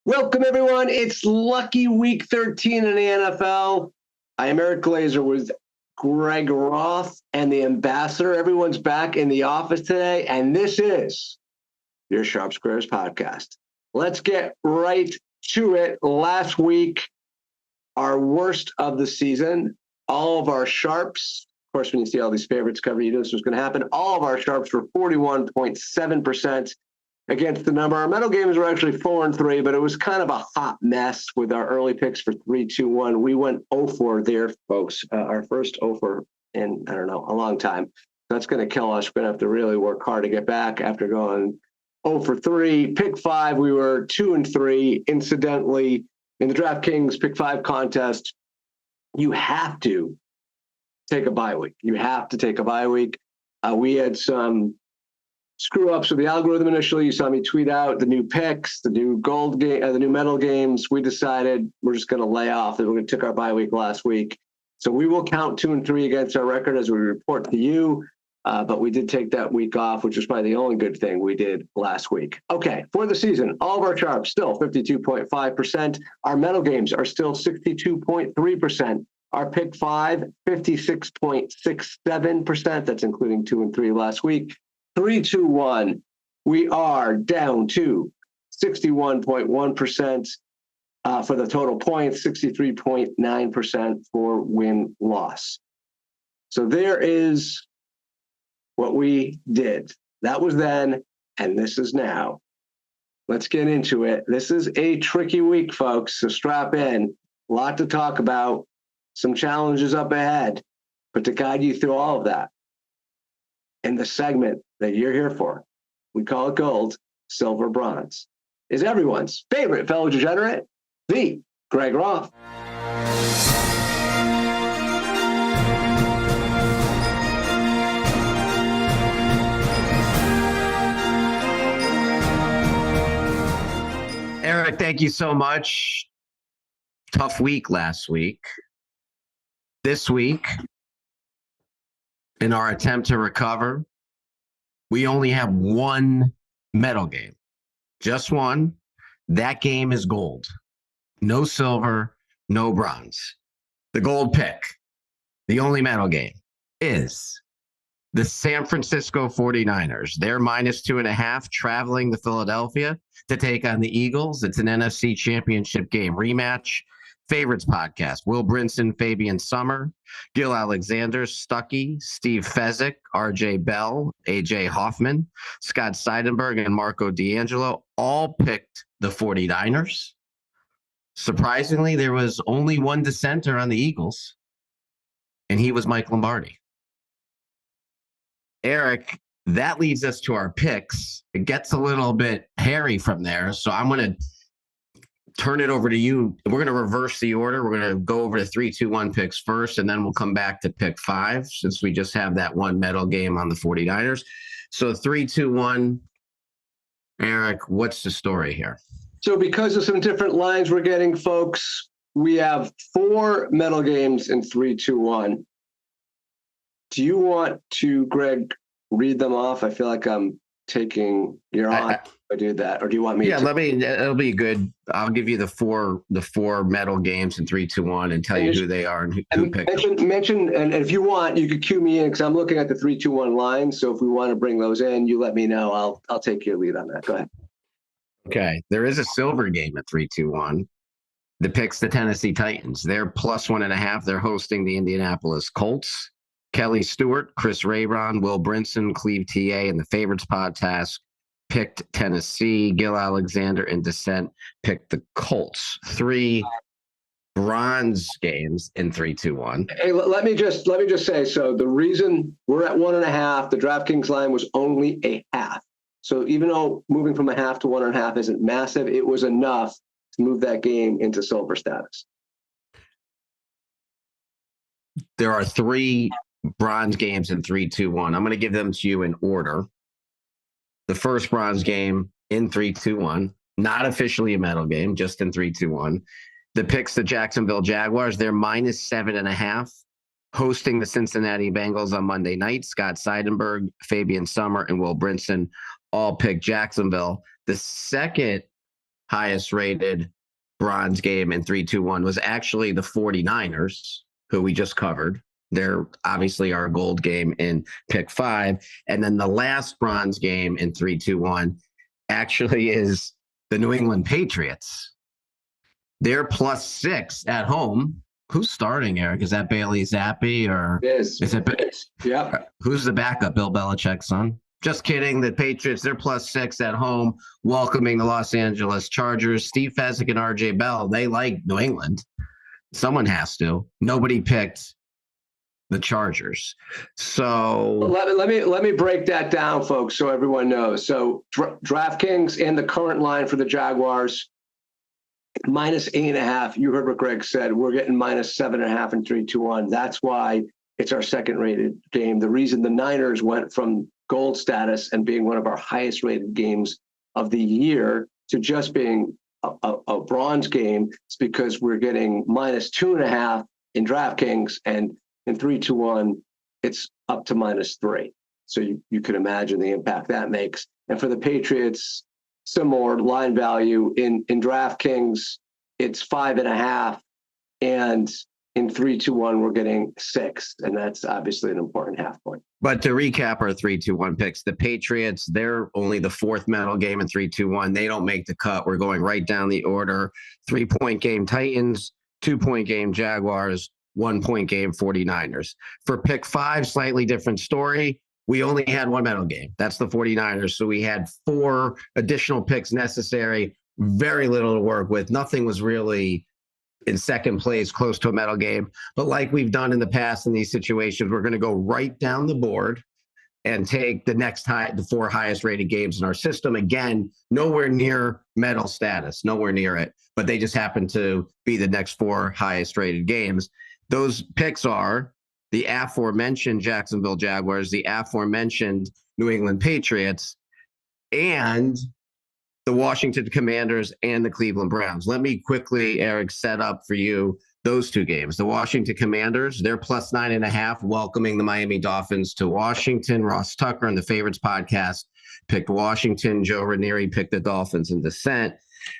Welcome, everyone. It's lucky week 13 in the NFL. I am Eric Glazer with Greg Roth and the ambassador. Everyone's back in the office today, and this is your Sharp Squares podcast. Let's get right to it. Last week, our worst of the season. All of our Sharps, of course, when you see all these favorites covered, you knew this was going to happen. All of our Sharps were 41.7%. against the number. Our medal games were actually 4-3, but it was kind of a hot mess with our early picks for 3-2-1. We went 0-4 there, folks. Our first 0-4 in, I don't know, a long time. That's going to kill us. We're going to have to really work hard to get back after going 0-3. Pick 5, we were 2-3. Incidentally, in the DraftKings Pick 5 contest, you have to take a bye week. You have to take a bye week. We had some screw ups with the algorithm initially. You saw me tweet out the new picks, the new gold game, the new medal games. We decided we're just going to lay off. That we're going to take our bye week last week, so we will count 2-3 against our record as we report to you. But we did take that week off, which was probably the only good thing we did last week. Okay, for the season, all of our Sharps still 52.5%. Our medal games are still 62.3%. Our pick 5, 56.67%. That's including 2-3 last week. 3-2-1, we are down to 61.1% for the total points, 63.9% for win-loss. So there is what we did. That was then, and this is now. Let's get into it. This is a tricky week, folks, so strap in. A lot to talk about, some challenges up ahead, but to guide you through all of that in the segment that you're here for, we call it gold, silver, bronze, is everyone's favorite fellow degenerate, the Greg Roth. Eric, thank you so much. Tough week last week. This week, in our attempt to recover, we only have one medal game, just one. That game is gold. No silver, no bronze. The gold pick, the only medal game, is the San Francisco 49ers. They're -2.5 traveling to Philadelphia to take on the Eagles. It's an NFC Championship game rematch. Favorites podcast, Will Brinson, Fabian Summer, Gil Alexander, Stuckey, Steve Fezzik, RJ Bell, AJ Hoffman, Scott Seidenberg, and Marco D'Angelo all picked the 49ers. Surprisingly, there was only one dissenter on the Eagles, and he was Mike Lombardi. Eric, that leads us to our picks. It gets a little bit hairy from there, so I'm going to turn it over to you. We're going to reverse the order. We're going to go over the 3-2-1 picks first, and then we'll come back to pick 5 since we just have that one medal game on the 49ers. So 3-2-1, Eric, what's the story here? So because of some different lines we're getting, folks, we have 4 medal games in 3-2-1. Do you want to, Greg, read them off? I feel like I'm taking your on. I do that, or do you want me to? Yeah, it'll be good. I'll give you the four medal games in 3-2-1 and tell you who they are and who picked them. Mention, and if you want, you could cue me in because I'm looking at the 3-2-1 lines. So if we want to bring those in, you let me know. I'll take your lead on that. Go ahead. Okay. There is a silver game at 3-2-1. The pick's the Tennessee Titans. They're +1.5. They're hosting the Indianapolis Colts. Kelly Stewart, Chris Rayron, Will Brinson, Cleve TA, and the Favorites podcast picked Tennessee. Gil Alexander in dissent picked the Colts. 3 bronze games in 3-2-1. Hey, let me just say, so the reason we're at 1.5, the DraftKings line was only a half. So even though moving from a half to 1.5 isn't massive, it was enough to move that game into silver status. There are 3 bronze games in 3-2-1. I'm going to give them to you in order. The first bronze game in 3-2-1, not officially a medal game, just in 3-2-1. The picks, the Jacksonville Jaguars, they're -7.5, hosting the Cincinnati Bengals on Monday night. Scott Seidenberg, Fabian Summer, and Will Brinson all picked Jacksonville. The second highest rated bronze game in 3-2-1 was actually the 49ers, who we just covered. They're obviously our gold game in pick 5. And then the last bronze game in 3-2-1 actually is the New England Patriots. They're +6 at home. Who's starting, Eric? Is that Bailey Zappi or is it? Yep. Who's the backup? Bill Belichick's son? Just kidding. The Patriots, they're +6 at home, welcoming the Los Angeles Chargers. Steve Fezzik and RJ Bell, they like New England. Someone has to. Nobody picked the Chargers. So let me break that down, folks, so everyone knows. So DraftKings in the current line for the Jaguars, -8.5. You heard what Greg said. We're getting -7.5 in 3-2-1. That's why it's our second rated game. The reason the Niners went from gold status and being one of our highest rated games of the year to just being a bronze game is because we're getting -2.5 in DraftKings, and in 3-2-1, it's up to -3. So you can imagine the impact that makes. And for the Patriots, similar line value in DraftKings, it's 5.5, and in 3-2-1, we're getting 6, and that's obviously an important half point. But to recap our 3-2-1 picks, the Patriots, they're only the 4th medal game in 3-2-1. They don't make the cut. We're going right down the order. 3-point game Titans, 2-point game Jaguars, 1-point game 49ers. For pick 5, slightly different story. We only had 1 medal game. That's the 49ers. So we had 4 additional picks necessary, very little to work with. Nothing was really in second place, close to a medal game. But like we've done in the past in these situations, we're going to go right down the board and take the 4 highest rated games in our system. Again, nowhere near medal status, nowhere near it, but they just happen to be the next 4 highest rated games. Those picks are the aforementioned Jacksonville Jaguars, the aforementioned New England Patriots, and the Washington Commanders and the Cleveland Browns. Let me quickly, Eric, set up for you those 2 games. The Washington Commanders, they're +9.5, welcoming the Miami Dolphins to Washington. Ross Tucker and the Favorites podcast picked Washington. Joe Ranieri picked the Dolphins in descent.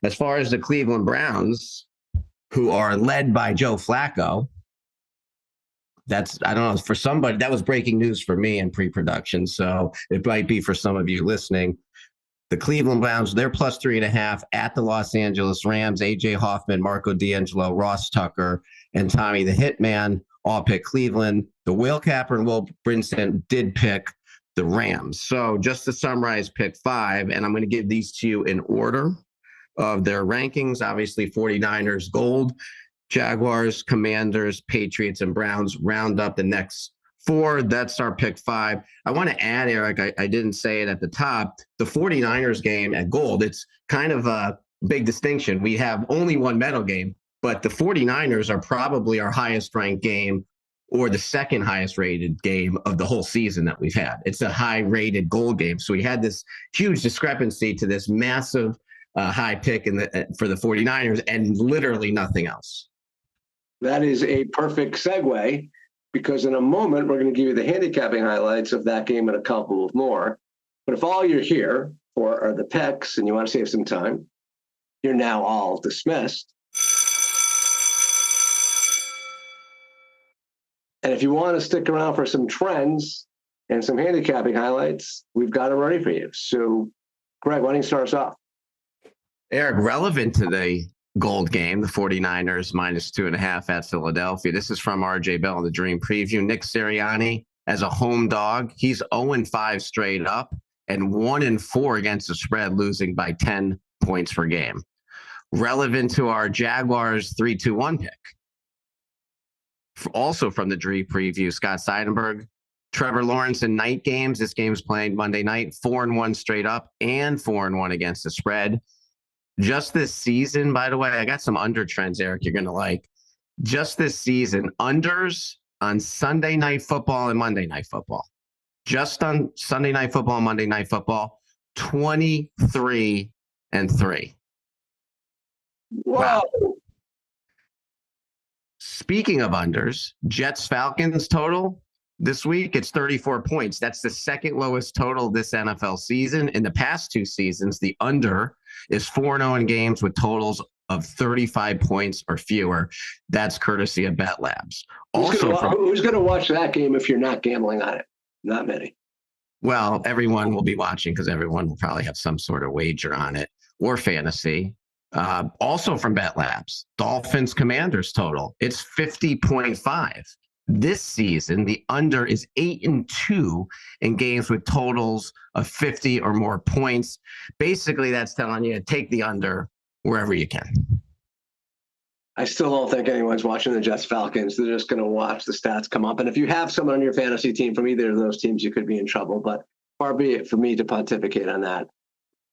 As far as the Cleveland Browns, who are led by Joe Flacco, I don't know, for somebody, that was breaking news for me in pre-production, so it might be for some of you listening. The Cleveland Browns, they're +3.5 at the Los Angeles Rams. A.J. Hoffman, Marco D'Angelo, Ross Tucker, and Tommy the Hitman all pick Cleveland. The Whale Capper and Will Brinson did pick the Rams. So just to summarize pick 5, and I'm going to give these to you in order of their rankings. Obviously, 49ers gold, Jaguars, Commanders, Patriots, and Browns round up the next 4. That's our pick 5. I want to add, Eric, I didn't say it at the top, the 49ers game at gold, it's kind of a big distinction. We have only 1 medal game, but the 49ers are probably our highest ranked game or the second highest rated game of the whole season that we've had. It's a high rated gold game. So we had this huge discrepancy to this massive high pick for the 49ers and literally nothing else. That is a perfect segue, because in a moment, we're going to give you the handicapping highlights of that game and a couple of more. But if all you're here for are the picks and you want to save some time, you're now all dismissed. And if you want to stick around for some trends and some handicapping highlights, we've got them ready for you. So, Greg, why don't you start us off? Eric, relevant to the gold game, the 49ers -2.5 at Philadelphia. This is from RJ Bell in the Dream Preview. Nick Sirianni as a home dog, he's 0-5 straight up and 1-4 against the spread, losing by 10 points per game. Relevant to our Jaguars 3-2-1 pick. Also from the Dream Preview, Scott Seidenberg, Trevor Lawrence in night games. This game's playing Monday night, 4-1 straight up and 4-1 against the spread. Just this season, by the way, I got some under trends, Eric, you're going to like. Just this season, unders on Sunday Night Football and Monday Night Football. Just on Sunday Night Football and Monday Night Football, 23-3. Wow. Speaking of unders, Jets-Falcons total this week, it's 34 points. That's the second lowest total this NFL season. In the past 2 seasons, the under is 4-0 in games with totals of 35 points or fewer. That's courtesy of Bet Labs. Who's going to watch that game if you're not gambling on it? Not many. Well, everyone will be watching because everyone will probably have some sort of wager on it or fantasy. Also from Bet Labs, Dolphins Commanders total. It's 50.5. This season, the under is 8-2 in games with totals of 50 or more points. Basically, that's telling you to take the under wherever you can. I still don't think anyone's watching the Jets Falcons. They're just going to watch the stats come up. And if you have someone on your fantasy team from either of those teams, you could be in trouble. But far be it for me to pontificate on that.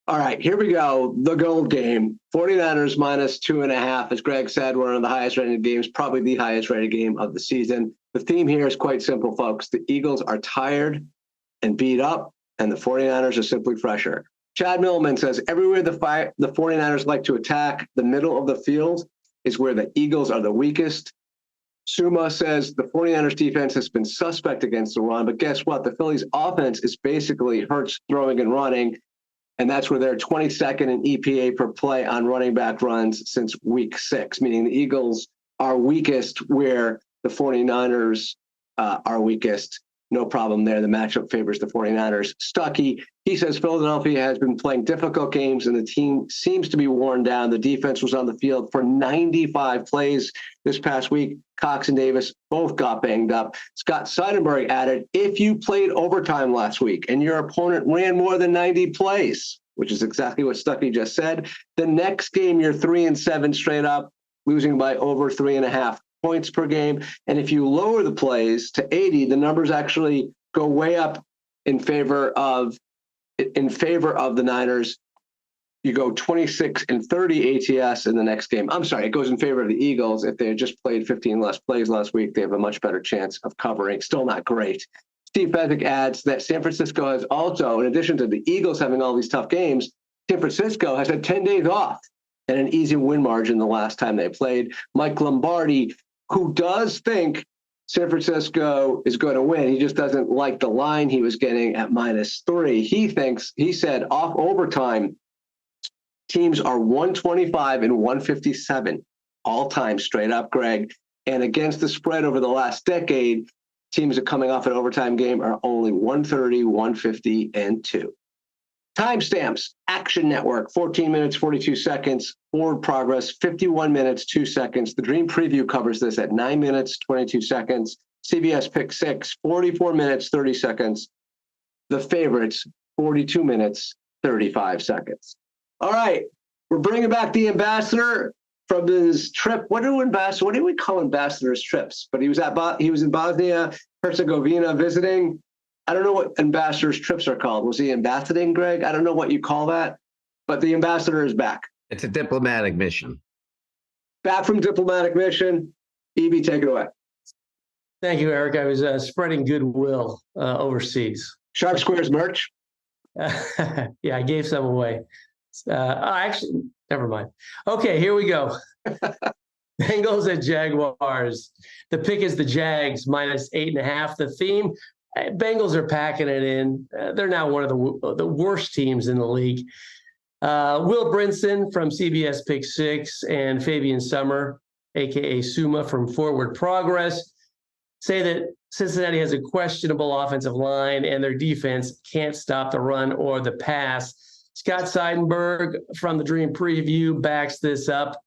All right, here we go. The gold game. 49ers minus 2.5. As Greg said, one of the highest rated games, probably the highest rated game of the season. The theme here is quite simple, folks. The Eagles are tired and beat up, and the 49ers are simply fresher. Chad Millman says, everywhere the 49ers like to attack, the middle of the field is where the Eagles are the weakest. Suma says the 49ers defense has been suspect against the run, but guess what? The Phillies offense is basically Hurts throwing and running, and that's where they're 22nd in EPA per play on running back runs since week 6, meaning the Eagles are weakest where the 49ers are weakest. No problem there. The matchup favors the 49ers. Stuckey, he says Philadelphia has been playing difficult games and the team seems to be worn down. The defense was on the field for 95 plays this past week. Cox and Davis both got banged up. Scott Seidenberg added, if you played overtime last week and your opponent ran more than 90 plays, which is exactly what Stuckey just said, the next game you're 3-7 straight up, losing by over 3.5 points per game. And if you lower the plays to 80, the numbers actually go way up in favor of the Niners. You go 26-30 ATS in the next game. I'm sorry, it goes in favor of the Eagles. If they had just played 15 less plays last week, they have a much better chance of covering. Still not great. Steve Fezzik adds that San Francisco has also, in addition to the Eagles having all these tough games, San Francisco has had 10 days off and an easy win margin the last time they played. Mike Lombardi, who does think San Francisco is going to win. He just doesn't like the line he was getting at -3. He said off overtime, teams are 125 and 157 all time straight up, Greg. And against the spread over the last decade, teams that are coming off an overtime game are only 130, 150, and 2. Timestamps, Action Network, 14 minutes, 42 seconds. Forward Progress, 51 minutes, 2 seconds. The Dream Preview covers this at 9 minutes, 22 seconds. CBS Pick 6, 44 minutes, 30 seconds. The Favorites, 42 minutes, 35 seconds. All right, we're bringing back the ambassador from his trip. What do we call ambassadors' trips? But he was in Bosnia Herzegovina visiting. I don't know what ambassadors' trips are called. Was he ambassading, Greg? I don't know what you call that, but the ambassador is back. It's a diplomatic mission. Back from diplomatic mission. EB, take it away. Thank you, Eric. I was spreading goodwill overseas. Sharp Squares merch? Yeah, I gave some away. Actually, never mind. Okay, here we go. Bengals at Jaguars. The pick is the Jags -8.5. The theme, Bengals are packing it in. They're now one of the worst teams in the league. Will Brinson from CBS Pick 6 and Fabian Summer, a.k.a. Suma from Forward Progress, say that Cincinnati has a questionable offensive line and their defense can't stop the run or the pass. Scott Seidenberg from the Dream Preview backs this up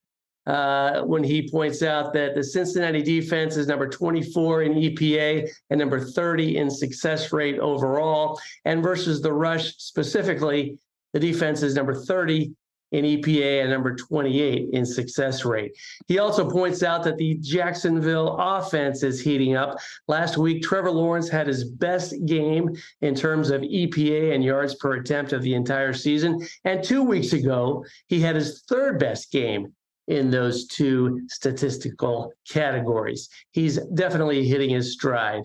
when he points out that the Cincinnati defense is number 24 in EPA and number 30 in success rate overall. And versus the rush specifically, the defense is number 30 in EPA and number 28 in success rate. He also points out that the Jacksonville offense is heating up. Last week, Trevor Lawrence had his best game in terms of EPA and yards per attempt of the entire season. And 2 weeks ago, he had his third best game in those two statistical categories. He's definitely hitting his stride.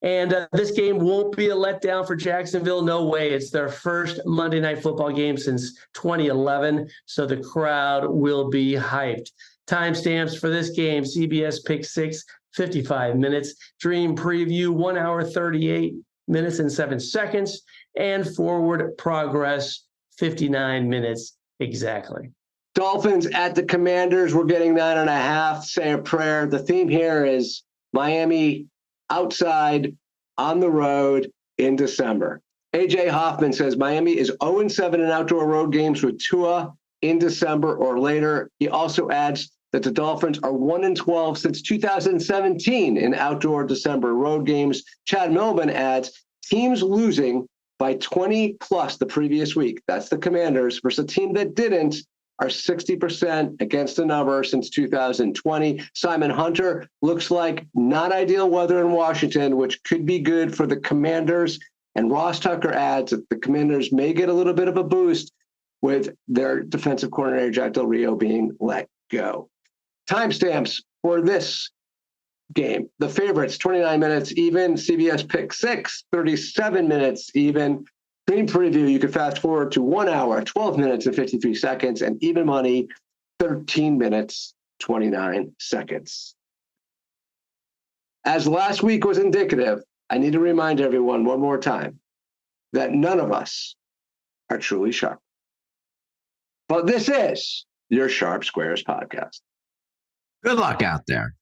And this game won't be a letdown for Jacksonville. No way. It's their first Monday Night Football game since 2011, so the crowd will be hyped. Timestamps for this game, CBS Pick 6, 55 minutes. Dream Preview, 1 hour, 38 minutes and 7 seconds. And Forward Progress, 59 minutes Exactly. Dolphins at the Commanders. We're getting 9.5. Say a prayer. The theme here is Miami outside on the road in December. AJ Hoffman says Miami is 0-7 in outdoor road games with Tua in December or later. He also adds that the Dolphins are 1-12 since 2017 in outdoor December road games. Chad Millman adds teams losing by 20 plus the previous week. That's the Commanders versus a team that didn't are 60% against the number since 2020. Simon Hunter looks like not ideal weather in Washington, which could be good for the Commanders. And Ross Tucker adds that the Commanders may get a little bit of a boost with their defensive coordinator, Jack Del Rio, being let go. Timestamps for this game. The favorites, 29 minutes even. CBS pick 6, 37 minutes even. Stream preview, you can fast forward to 1 hour, 12 minutes and 53 seconds, and even money, 13 minutes, 29 seconds. As last week was indicative, I need to remind everyone one more time that none of us are truly sharp. But this is your Sharp Squares podcast. Good luck out there.